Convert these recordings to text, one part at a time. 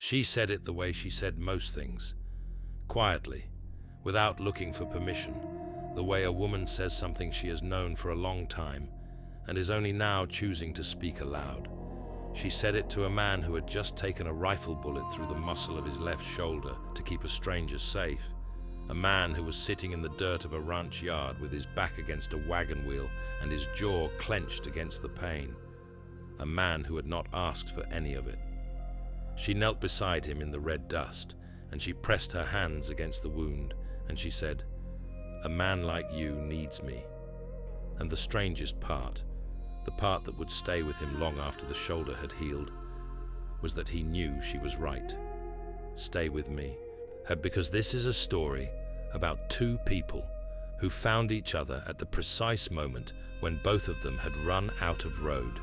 She said it the way she said most things, quietly, without looking for permission, the way a woman says something she has known for a long time and is only now choosing to speak aloud. She said it to a man who had just taken a rifle bullet through the muscle of his left shoulder to keep a stranger safe, a man who was sitting in the dirt of a ranch yard with his back against a wagon wheel and his jaw clenched against the pain, a man who had not asked for any of it. She knelt beside him in the red dust, and she pressed her hands against the wound, and she said, "A man like you needs me." And the strangest part, the part that would stay with him long after the shoulder had healed, was that he knew she was right. Stay with me. Because this is a story about two people who found each other at the precise moment when both of them had run out of road.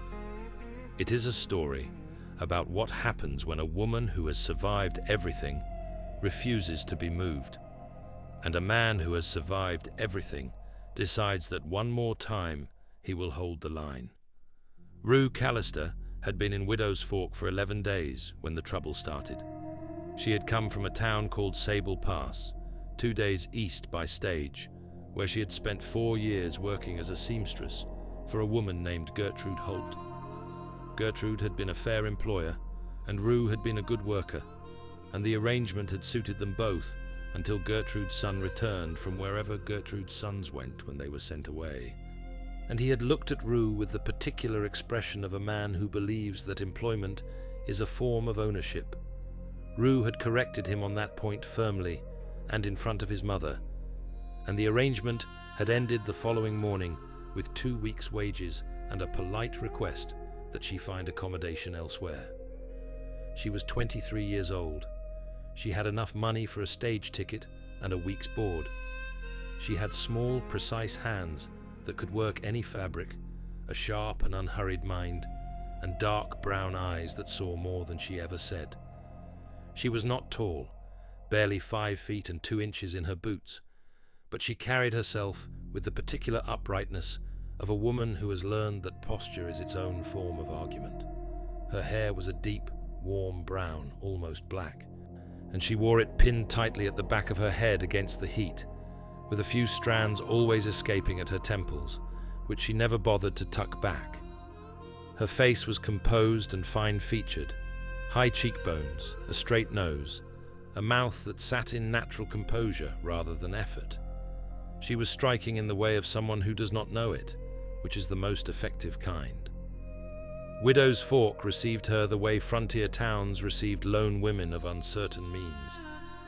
It is a story about what happens when a woman who has survived everything refuses to be moved, and a man who has survived everything decides that one more time he will hold the line. Rue Callister had been in Widow's Fork for 11 days when the trouble started. She had come from a town called Sable Pass, 2 days east by stage, where she had spent 4 years working as a seamstress for a woman named Gertrude Holt. Gertrude had been a fair employer, and Rue had been a good worker, and the arrangement had suited them both until Gertrude's son returned from wherever Gertrude's sons went when they were sent away. And he had looked at Rue with the particular expression of a man who believes that employment is a form of ownership. Rue had corrected him on that point firmly and in front of his mother, and the arrangement had ended the following morning with 2 weeks' wages and a polite request that she find accommodation elsewhere. She was 23 years old. She had enough money for a stage ticket and a week's board. She had small, precise hands that could work any fabric, a sharp and unhurried mind, and dark brown eyes that saw more than she ever said. She was not tall, barely 5 feet and 2 inches in her boots, but she carried herself with the particular uprightness of a woman who has learned that posture is its own form of argument. Her hair was a deep, warm brown, almost black, and she wore it pinned tightly at the back of her head against the heat, with a few strands always escaping at her temples, which she never bothered to tuck back. Her face was composed and fine-featured, high cheekbones, a straight nose, a mouth that sat in natural composure rather than effort. She was striking in the way of someone who does not know it, which is the most effective kind. Widow's Fork received her the way frontier towns received lone women of uncertain means,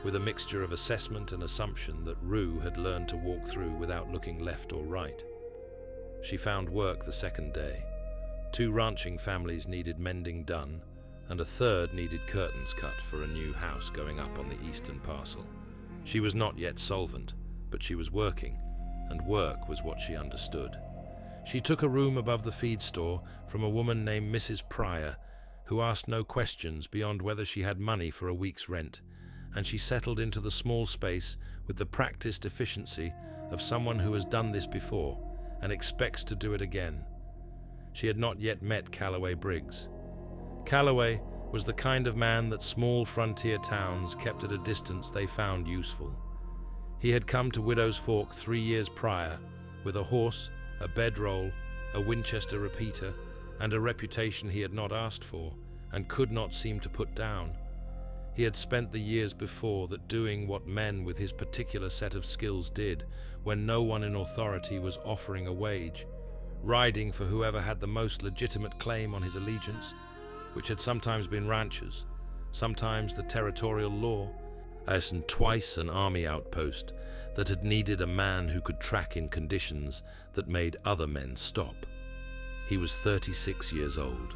with a mixture of assessment and assumption that Rue had learned to walk through without looking left or right. She found work the second day. 2 ranching families needed mending done, and a third needed curtains cut for a new house going up on the eastern parcel. She was not yet solvent, but she was working, and work was what she understood. She took a room above the feed store from a woman named Mrs. Pryor, who asked no questions beyond whether she had money for a week's rent, and she settled into the small space with the practiced efficiency of someone who has done this before and expects to do it again. She had not yet met Calloway Briggs. Calloway was the kind of man that small frontier towns kept at a distance they found useful. He had come to Widow's Fork 3 years prior with a horse, a bedroll, a Winchester repeater, and a reputation he had not asked for and could not seem to put down. He had spent the years before that doing what men with his particular set of skills did when no one in authority was offering a wage, riding for whoever had the most legitimate claim on his allegiance, which had sometimes been ranchers, sometimes the territorial law, and twice an army outpost that had needed a man who could track in conditions that made other men stop. He was 36 years old.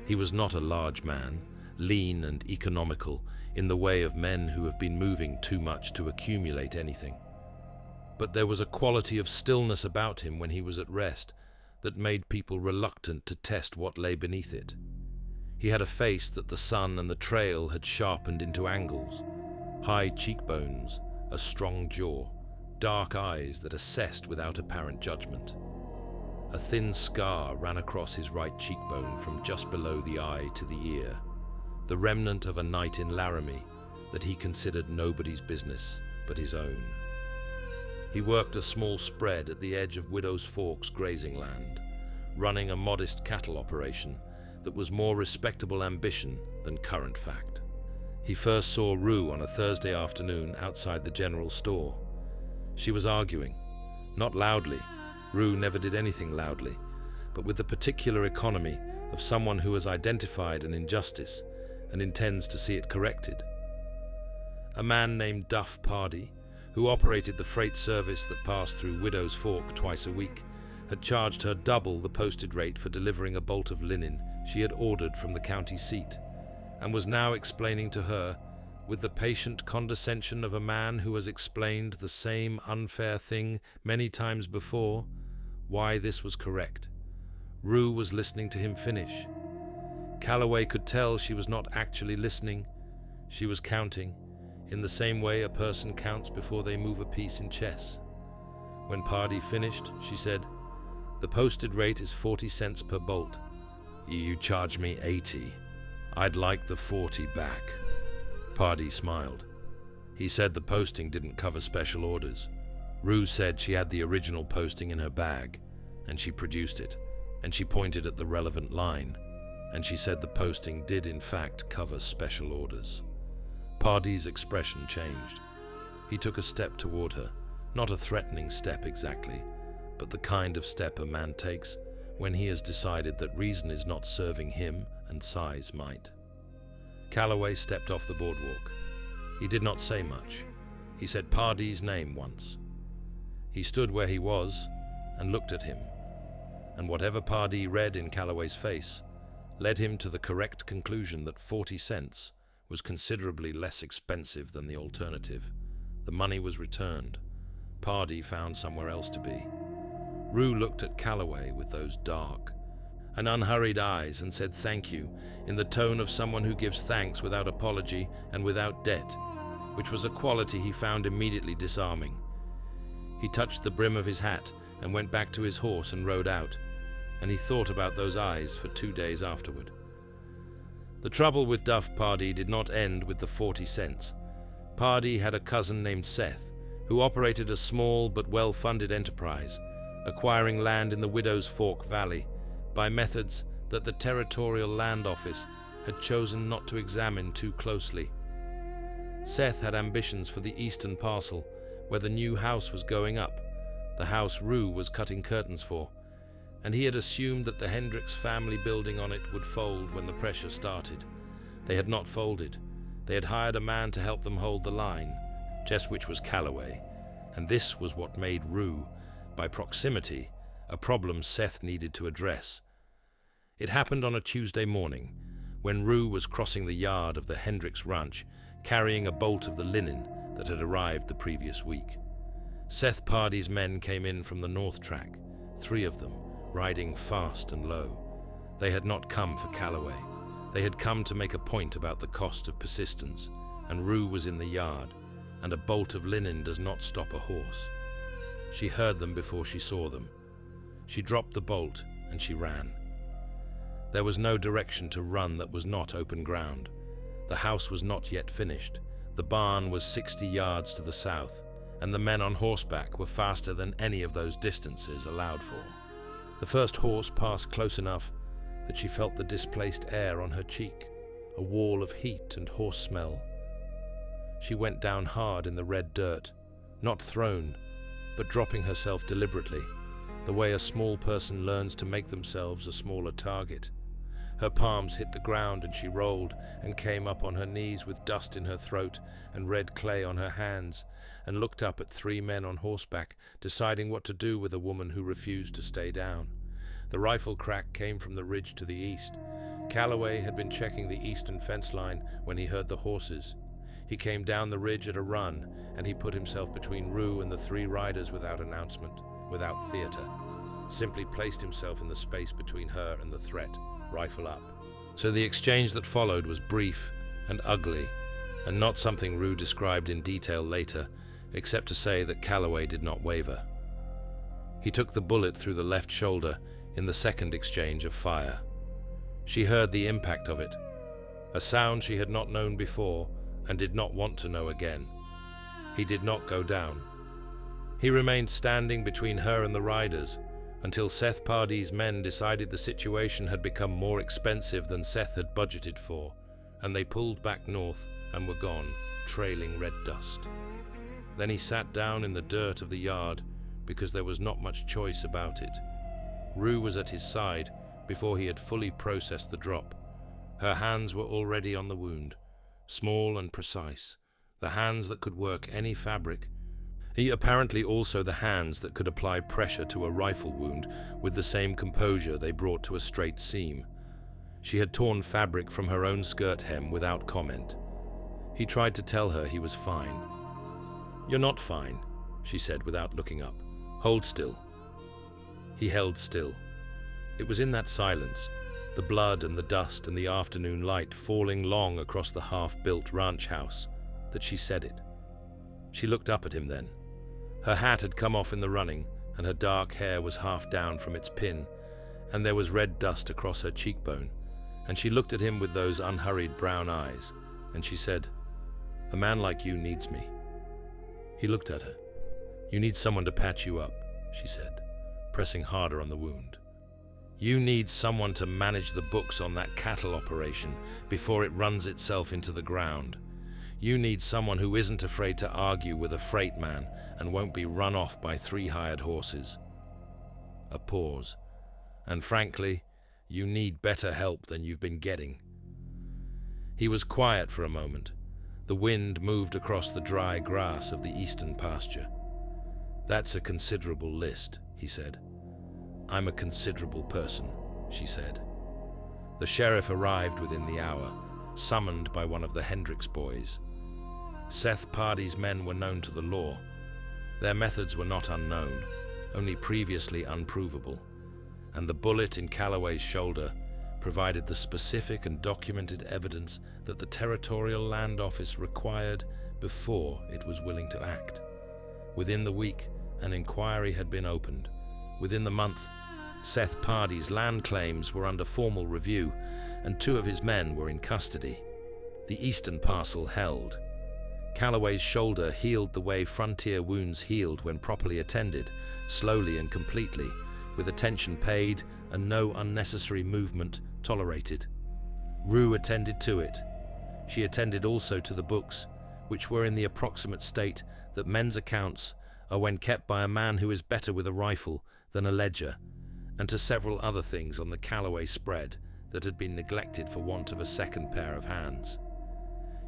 He was not a large man, lean and economical in the way of men who have been moving too much to accumulate anything. But there was a quality of stillness about him when he was at rest that made people reluctant to test what lay beneath it. He had a face that the sun and the trail had sharpened into angles, high cheekbones, a strong jaw, dark eyes that assessed without apparent judgment. A thin scar ran across his right cheekbone from just below the eye to the ear, the remnant of a night in Laramie that he considered nobody's business but his own. He worked a small spread at the edge of Widow's Fork's grazing land, running a modest cattle operation that was more respectable ambition than current fact. He first saw Rue on a Thursday afternoon outside the general store. She was arguing, not loudly. Rue never did anything loudly, but with the particular economy of someone who has identified an injustice and intends to see it corrected. A man named Seth Pardee, who operated the freight service that passed through Widow's Fork twice a week, had charged her double the posted rate for delivering a bolt of linen she had ordered from the county seat, and was now explaining to her, with the patient condescension of a man who has explained the same unfair thing many times before, why this was correct. Rue was listening to him finish. Calloway could tell she was not actually listening. She was counting, in the same way a person counts before they move a piece in chess. When Pardee finished, she said, "The posted rate is 40 cents per bolt. You charge me 80. I'd like the 40 back." Pardee smiled. He said the posting didn't cover special orders. Rue said she had the original posting in her bag, and she produced it, and she pointed at the relevant line, and she said the posting did in fact cover special orders. Pardee's expression changed. He took a step toward her, not a threatening step exactly, but the kind of step a man takes when he has decided that reason is not serving him and size might. Calloway stepped off the boardwalk. He did not say much. He said Pardee's name once. He stood where he was and looked at him, and whatever Pardee read in Calloway's face led him to the correct conclusion that 40 cents was considerably less expensive than the alternative. The money was returned. Pardee found somewhere else to be. Rue looked at Calloway with those dark and unhurried eyes and said thank you in the tone of someone who gives thanks without apology and without debt, which was a quality he found immediately disarming. He touched the brim of his hat and went back to his horse and rode out, and he thought about those eyes for 2 days afterward. The trouble with Seth Pardee did not end with the 40 cents. Pardee had a cousin named Seth, who operated a small but well-funded enterprise, acquiring land in the Widow's Fork Valley by methods that the Territorial Land Office had chosen not to examine too closely. Seth had ambitions for the eastern parcel, where the new house was going up, the house Rue was cutting curtains for, and he had assumed that the Hendricks family building on it would fold when the pressure started. They had not folded. They had hired a man to help them hold the line, just which was Calloway, and this was what made Rue, by proximity, a problem Seth needed to address. It happened on a Tuesday morning, when Rue was crossing the yard of the Hendricks ranch, carrying a bolt of the linen that had arrived the previous week. Seth Pardee's men came in from the north track, 3 of them, riding fast and low. They had not come for Calloway. They had come to make a point about the cost of persistence, and Rue was in the yard, and a bolt of linen does not stop a horse. She heard them before she saw them. She dropped the bolt, and she ran. There was no direction to run that was not open ground. The house was not yet finished. The barn was 60 yards to the south, and the men on horseback were faster than any of those distances allowed for. The first horse passed close enough that she felt the displaced air on her cheek, a wall of heat and horse smell. She went down hard in the red dirt, not thrown, but dropping herself deliberately, the way a small person learns to make themselves a smaller target. Her palms hit the ground and she rolled and came up on her knees with dust in her throat and red clay on her hands, and looked up at 3 men on horseback, deciding what to do with a woman who refused to stay down. The rifle crack came from the ridge to the east. Calloway had been checking the eastern fence line when he heard the horses. He came down the ridge at a run, and he put himself between Rue and the 3 riders without announcement, without theater. Simply placed himself in the space between her and the threat, rifle up. So the exchange that followed was brief and ugly, and not something Rue described in detail later, except to say that Calloway did not waver. He took the bullet through the left shoulder in the second exchange of fire. She heard the impact of it, a sound she had not known before and did not want to know again. He did not go down. He remained standing between her and the riders until Seth Pardee's men decided the situation had become more expensive than Seth had budgeted for, and they pulled back north and were gone, trailing red dust. Then he sat down in the dirt of the yard because there was not much choice about it. Rue was at his side before he had fully processed the drop. Her hands were already on the wound, small and precise, the hands that could work any fabric. Apparently also the hands that could apply pressure to a rifle wound with the same composure they brought to a straight seam. She had torn fabric from her own skirt hem without comment. He tried to tell her he was fine. "You're not fine," she said without looking up. "Hold still." He held still. It was in that silence, the blood and the dust and the afternoon light falling long across the half-built ranch house, that she said it. She looked up at him then. Her hat had come off in the running, and her dark hair was half down from its pin, and there was red dust across her cheekbone, and she looked at him with those unhurried brown eyes, and she said, "A man like you needs me." He looked at her. "You need someone to patch you up," she said, pressing harder on the wound. "You need someone to manage the books on that cattle operation before it runs itself into the ground. You need someone who isn't afraid to argue with a freight man and won't be run off by 3 hired horses." A pause. "And frankly, you need better help than you've been getting." He was quiet for a moment. The wind moved across the dry grass of the eastern pasture. "That's a considerable list," he said. "I'm a considerable person," she said. The sheriff arrived within the hour, summoned by one of the Hendricks boys. Seth Pardee's men were known to the law. Their methods were not unknown, only previously unprovable, and the bullet in Calloway's shoulder provided the specific and documented evidence that the Territorial Land Office required before it was willing to act. Within the week, an inquiry had been opened. Within the month, Seth Pardee's land claims were under formal review, and 2 of his men were in custody. The eastern parcel held. Calloway's shoulder healed the way frontier wounds healed when properly attended, slowly and completely, with attention paid and no unnecessary movement tolerated. Rue attended to it. She attended also to the books, which were in the approximate state that men's accounts are when kept by a man who is better with a rifle than a ledger, and to several other things on the Calloway spread that had been neglected for want of a second pair of hands.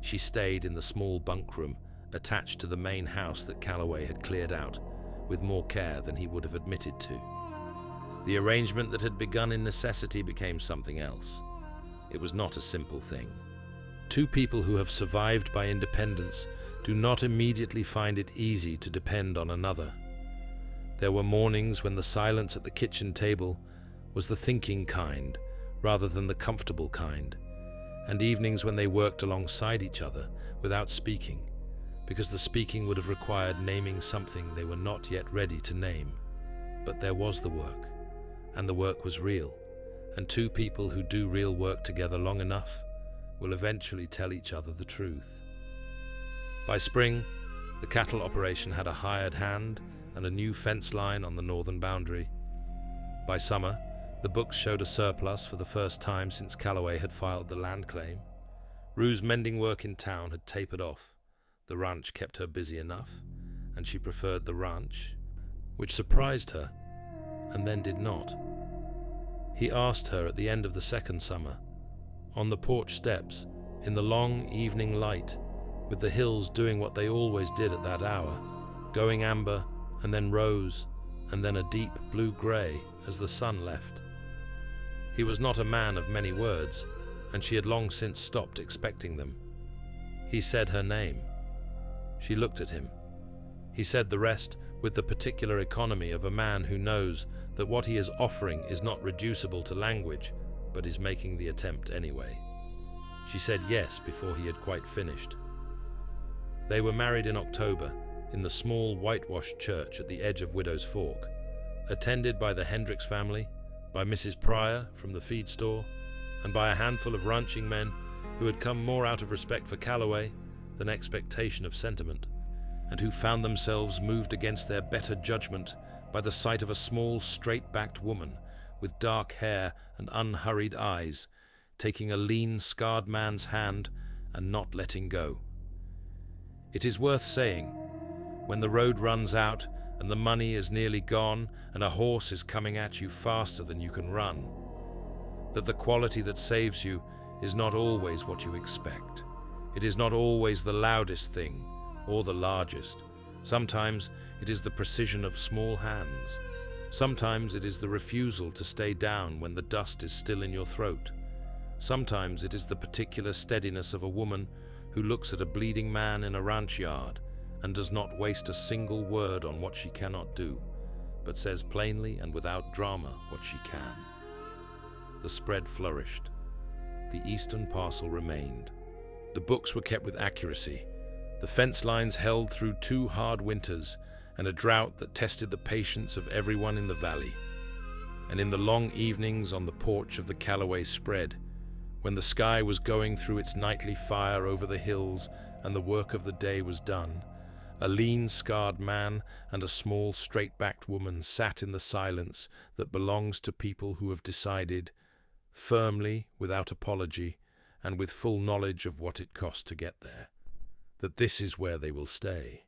She stayed in the small bunk room attached to the main house that Calloway had cleared out, with more care than he would have admitted to. The arrangement that had begun in necessity became something else. It was not a simple thing. 2 people who have survived by independence do not immediately find it easy to depend on another. There were mornings when the silence at the kitchen table was the thinking kind rather than the comfortable kind, and evenings when they worked alongside each other without speaking, because the speaking would have required naming something they were not yet ready to name. But there was the work, and the work was real, and 2 people who do real work together long enough will eventually tell each other the truth. By spring, the cattle operation had a hired hand and a new fence line on the northern boundary. By summer, the books showed a surplus for the first time since Calloway had filed the land claim. Rue's mending work in town had tapered off. The ranch kept her busy enough, and she preferred the ranch, which surprised her, and then did not. He asked her at the end of the second summer, on the porch steps, in the long evening light, with the hills doing what they always did at that hour, going amber, and then rose, and then a deep blue-grey as the sun left. He was not a man of many words, and she had long since stopped expecting them. He said her name. She looked at him. He said the rest with the particular economy of a man who knows that what he is offering is not reducible to language, but is making the attempt anyway. She said yes before he had quite finished. They were married in October in the small whitewashed church at the edge of Widow's Fork, attended by the Hendricks family, by Mrs. Pryor from the feed store, and by a handful of ranching men who had come more out of respect for Calloway than expectation of sentiment, and who found themselves moved against their better judgment by the sight of a small, straight-backed woman with dark hair and unhurried eyes, taking a lean, scarred man's hand and not letting go. It is worth saying, when the road runs out and the money is nearly gone and a horse is coming at you faster than you can run, that the quality that saves you is not always what you expect. It is not always the loudest thing or the largest. Sometimes it is the precision of small hands. Sometimes it is the refusal to stay down when the dust is still in your throat. Sometimes it is the particular steadiness of a woman who looks at a bleeding man in a ranch yard and does not waste a single word on what she cannot do, but says plainly and without drama what she can. The spread flourished. The eastern parcel remained. The books were kept with accuracy. The fence lines held through 2 hard winters and a drought that tested the patience of everyone in the valley. And in the long evenings on the porch of the Calloway spread, when the sky was going through its nightly fire over the hills and the work of the day was done, a lean, scarred man and a small, straight-backed woman sat in the silence that belongs to people who have decided, firmly, without apology, and with full knowledge of what it cost to get there, that this is where they will stay.